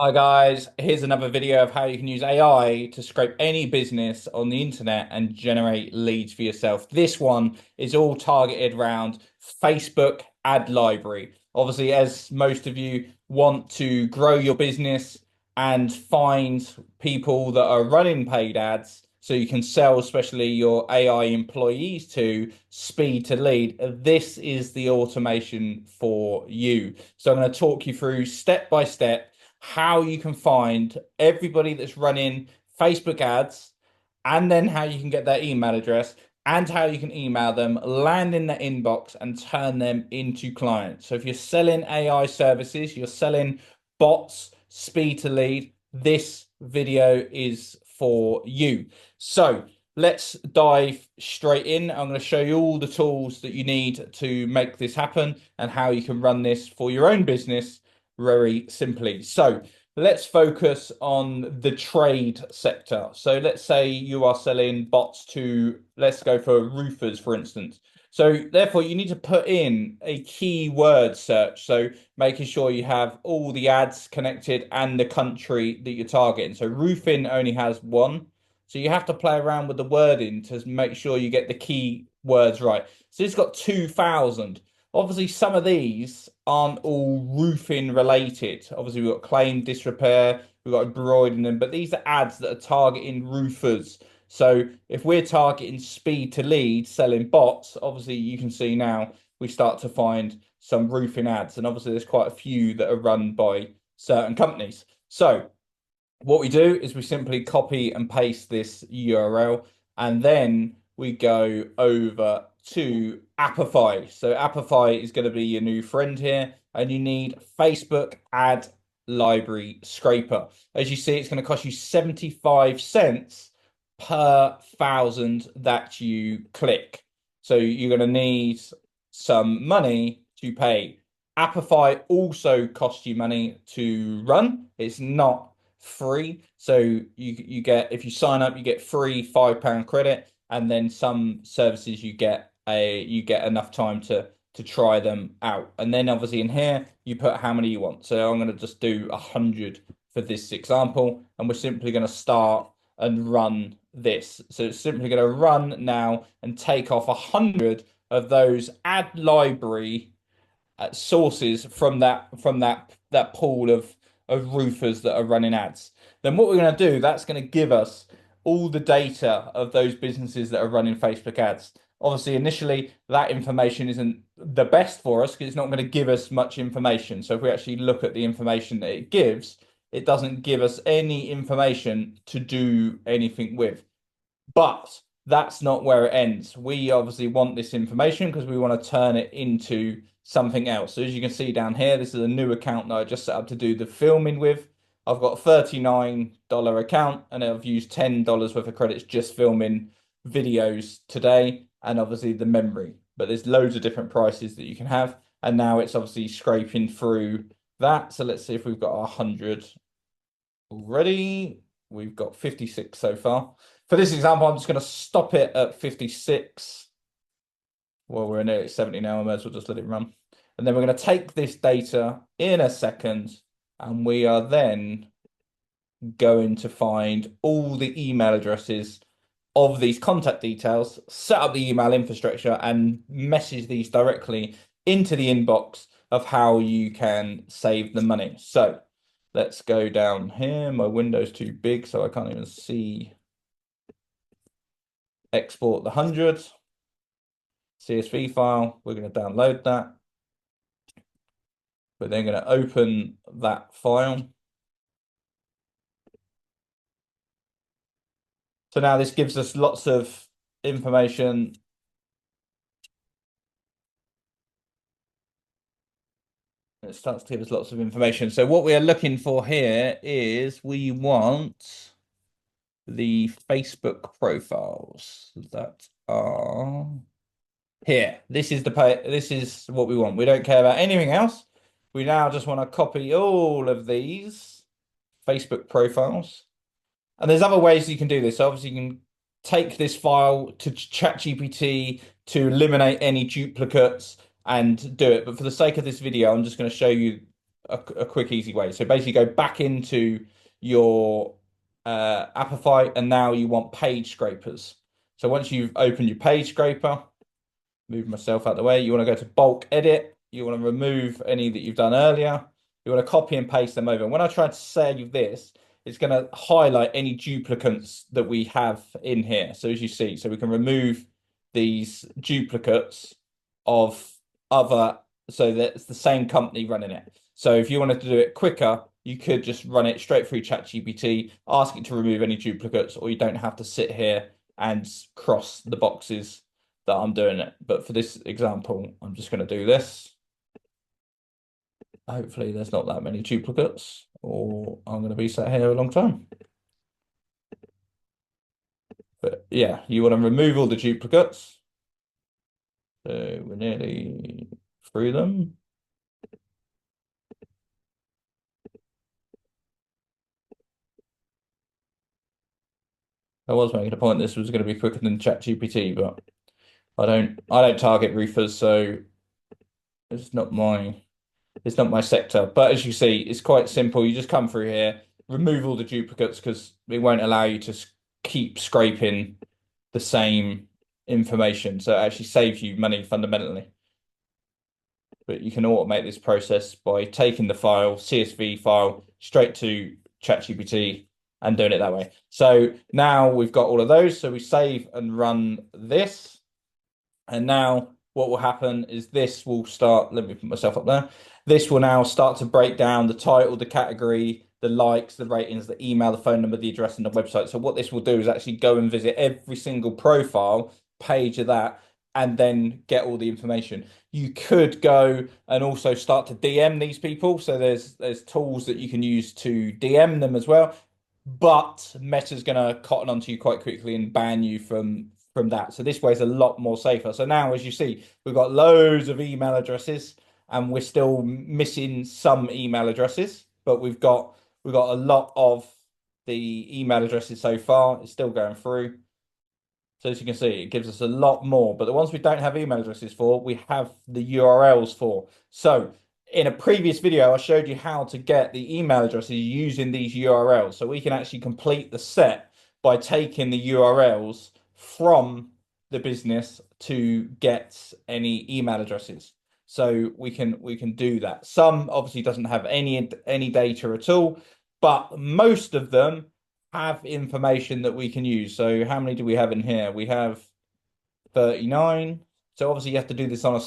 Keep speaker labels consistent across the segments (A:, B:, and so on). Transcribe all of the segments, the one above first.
A: Hi guys, here's another video of how you can use AI to scrape any business on the internet and generate leads for yourself. This one is all targeted around Facebook ad library. Obviously, as most of you want to grow your business and find people that are running paid ads so you can sell, especially your AI employees to speed to lead, this is the automation for you. So I'm going to talk you through step by step how you can find everybody that's running Facebook ads, and then how you can get their email address and how you can email them, land in their inbox, and turn them into clients. So if you're selling AI services, you're selling bots, speed to lead, this video is for you. So let's dive straight in. I'm going to show you all the tools that you need to make this happen and how you can run this for your own business very simply. So let's focus on the trade sector. So let's say you are selling bots to, let's go for roofers, for instance. So therefore, you need to put in a keyword search. So making sure you have all the ads connected and the country that you're targeting. So roofing only has one. So you have to play around with the wording to make sure you get the key words right. So it's got 2,000. Obviously, some of these aren't all roofing related. Obviously, we've got claim disrepair, we've got embroidering, but these are ads that are targeting roofers. So if we're targeting speed to lead, selling bots, obviously you can see now we start to find some roofing ads, and obviously there's quite a few that are run by certain companies. So what we do is we simply copy and paste this URL, and then we go over to Appify. So Appify is going to be your new friend here, and you need Facebook ad library scraper. As you see, it's going to cost you 75 cents per thousand that you click. So you're going to need some money to pay. Appify also costs you money to run. It's not free. So you get, if you sign up, you get free £5 credit, and then some services you get enough time to try them out. And then obviously in here you put how many you want. So I'm going to just do 100 for this example, and we're simply going to start and run this. So it's simply going to run now and take off 100 of those ad library sources from that pool of roofers that are running ads. Then what we're going to do, that's going to give us all the data of those businesses that are running Facebook ads. Obviously, initially, that information isn't the best for us because it's not going to give us much information. So if we actually look at the information that it gives, it doesn't give us any information to do anything with. But that's not where it ends. We obviously want this information because we want to turn it into something else. So as you can see down here, this is a new account that I just set up to do the filming with. I've got a $39 account, and I've used $10 worth of credits just filming videos today, and obviously the memory. But there's loads of different prices that you can have. And now it's obviously scraping through that. So let's see if we've got 100 already. We've got 56 so far. For this example, I'm just going to stop it at 56. Well, we're nearly at 70 now. I might as well just let it run. And then we're going to take this data in a second, and we are then going to find all the email addresses of these contact details, set up the email infrastructure, and message these directly into the inbox of how you can save the money. So let's go down here. My window's too big, so I can't even see. Export the 100 CSV file. We're going to download that. We're then going to open that file. So now this gives us lots of information. It starts to give us lots of information. So what we are looking for here is we want the Facebook profiles that are here. This is this is what we want. We don't care about anything else. We now just want to copy all of these Facebook profiles. And there's other ways you can do this. Obviously, you can take this file to ChatGPT to eliminate any duplicates and do it. But for the sake of this video, I'm just going to show you a quick, easy way. So basically, go back into your Apify, and now you want page scrapers. So once you've opened your page scraper, move myself out the way. You want to go to bulk edit. You want to remove any that you've done earlier. You want to copy and paste them over. And when I try to save this, it's going to highlight any duplicates that we have in here. So as you see, so we can remove these duplicates of other, so that it's the same company running it. So if you wanted to do it quicker, you could just run it straight through ChatGPT, ask it to remove any duplicates, or you don't have to sit here and cross the boxes that I'm doing it. But for this example, I'm just going to do this. Hopefully there's not that many duplicates, or I'm going to be sat here a long time. But yeah, you want to remove all the duplicates. So we're nearly through them. I was making a point this was going to be quicker than ChatGPT, but I don't target roofers, so it's not my sector. But as you see, it's quite simple. You just come through here, remove all the duplicates because it won't allow you to keep scraping the same information. So it actually saves you money fundamentally. But you can automate this process by taking the file, CSV file, straight to ChatGPT and doing it that way. So now we've got all of those. So we save and run this. And now what will happen is this will start, let me put myself up there. This will now start to break down the title, the category, the likes, the ratings, the email, the phone number, the address, and the website. So what this will do is actually go and visit every single profile page of that and then get all the information. You could go and also start to DM these people. So there's tools that you can use to DM them as well. But Meta's going to cotton onto you quite quickly and ban you from that. So this way is a lot more safer. So now, as you see, we've got loads of email addresses, and we're still missing some email addresses, but we've got a lot of the email addresses so far. It's still going through. So as you can see, it gives us a lot more. But the ones we don't have email addresses for, we have the URLs for. So in a previous video, I showed you how to get the email addresses using these URLs. So we can actually complete the set by taking the URLs from the business to get any email addresses. So we can do that. Some obviously doesn't have any data at all, but most of them have information that we can use. So how many do we have in here? We have 39. So obviously you have to do this on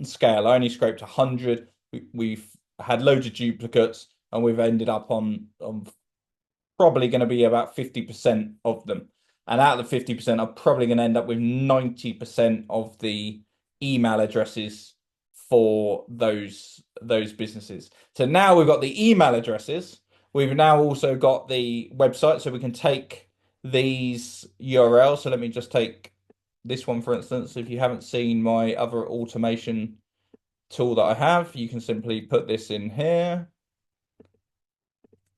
A: a scale. I only scraped 100. We've had loads of duplicates, and we've ended up on probably going to be about 50% of them. And out of the 50%, I'm probably going to end up with 90% of the email addresses for those businesses. So now we've got the email addresses. We've now also got the website, so we can take these URLs. So let me just take this one, for instance. If you haven't seen my other automation tool that I have, you can simply put this in here.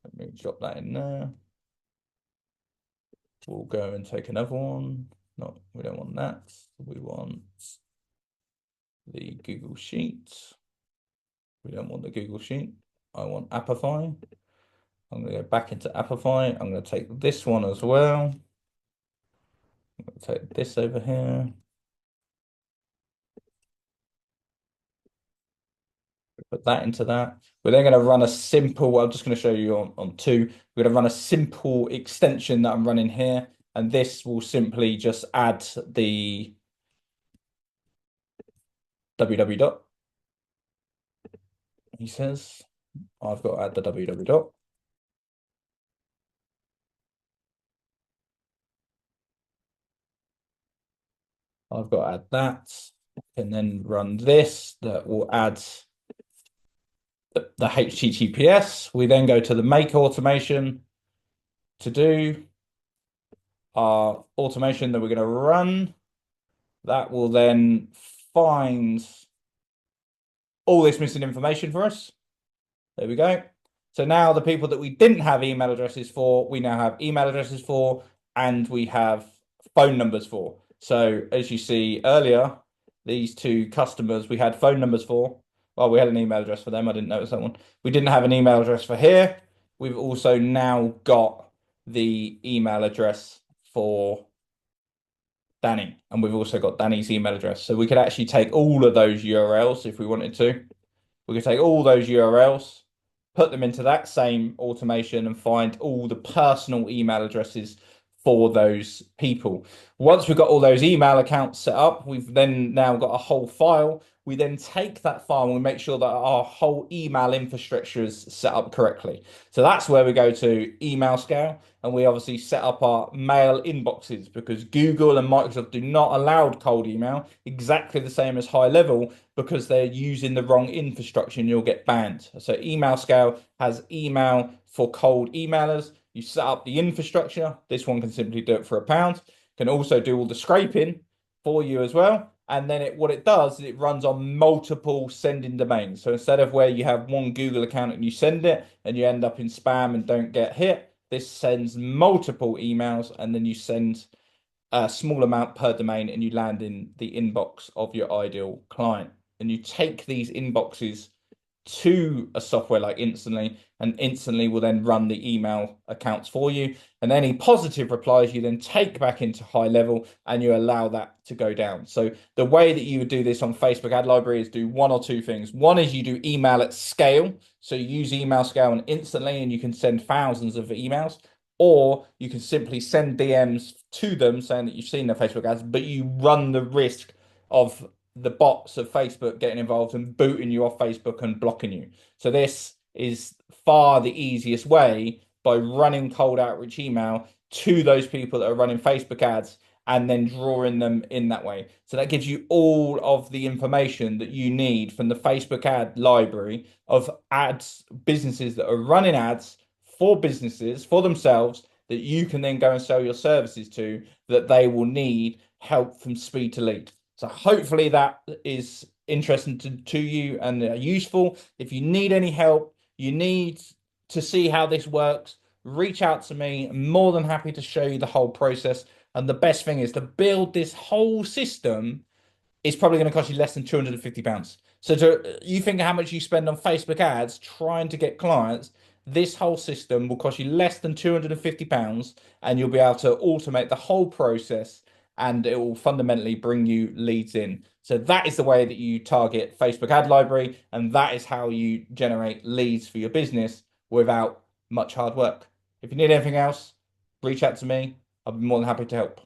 A: Let me drop that in there. We'll go and take another one. No, we don't want that. We want the Google Sheet. We don't want the Google Sheet. I want Apify. I'm going to go back into Apify. I'm going to take this one as well. I'm going to take this over here. Put that into that. We're then going to run a simple, I'm just going to show you on two. We're going to run a simple extension that I'm running here. And this will simply just add the www dot. He says, I've got to add the www dot. I've got to add that, and then run this. That will add the HTTPS. We then go to the make automation to do our automation that we're going to run. That will then find all this missing information for us. There we go. So now the people that we didn't have email addresses for, we now have email addresses for, and we have phone numbers for. So as you see earlier, these two customers we had phone numbers for, Well, we had an email address for them. I didn't notice that one. We didn't have an email address for here. We've also now got the email address for Danny, and we've also got Danny's email address. So we could actually take all of those URLs if we wanted to. We could take all those URLs, put them into that same automation and find all the personal email addresses for those people. Once we've got all those email accounts set up, we've then now got a whole file. We then take that file and we make sure that our whole email infrastructure is set up correctly. So that's where we go to email scale, and we obviously set up our mail inboxes because Google and Microsoft do not allow cold email, exactly the same as high level, because they're using the wrong infrastructure and you'll get banned. So email scale has email for cold emailers. You set up the infrastructure. This one can simply do it for £1. Can also do all the scraping for you as well. And then what it does is it runs on multiple sending domains. So instead of where you have one Google account and you send it and you end up in spam and don't get hit, this sends multiple emails and then you send a small amount per domain and you land in the inbox of your ideal client. And you take these inboxes to a software like Instantly, and Instantly will then run the email accounts for you. And any positive replies you then take back into high level and you allow that to go down. So the way that you would do this on Facebook ad library is do one or two things. One is you do email at scale. So you use email scale and Instantly, and you can send thousands of emails. Or you can simply send DMs to them saying that you've seen their Facebook ads, but you run the risk of the bots of Facebook getting involved and booting you off Facebook and blocking you. So this is far the easiest way by running cold outreach email to those people that are running Facebook ads and then drawing them in that way. So that gives you all of the information that you need from the Facebook ad library of ads, businesses that are running ads for businesses, for themselves, that you can then go and sell your services to, that they will need help from speed to lead. So hopefully that is interesting to you and useful. If you need any help, you need to see how this works, reach out to me. I'm more than happy to show you the whole process. And the best thing is to build this whole system is probably going to cost you less than £250. So you think how much you spend on Facebook ads trying to get clients, this whole system will cost you less than £250 and you'll be able to automate the whole process and it will fundamentally bring you leads in. So that is the way that you target Facebook ad library, and that is how you generate leads for your business without much hard work. If you need anything else, reach out to me. I'll be more than happy to help.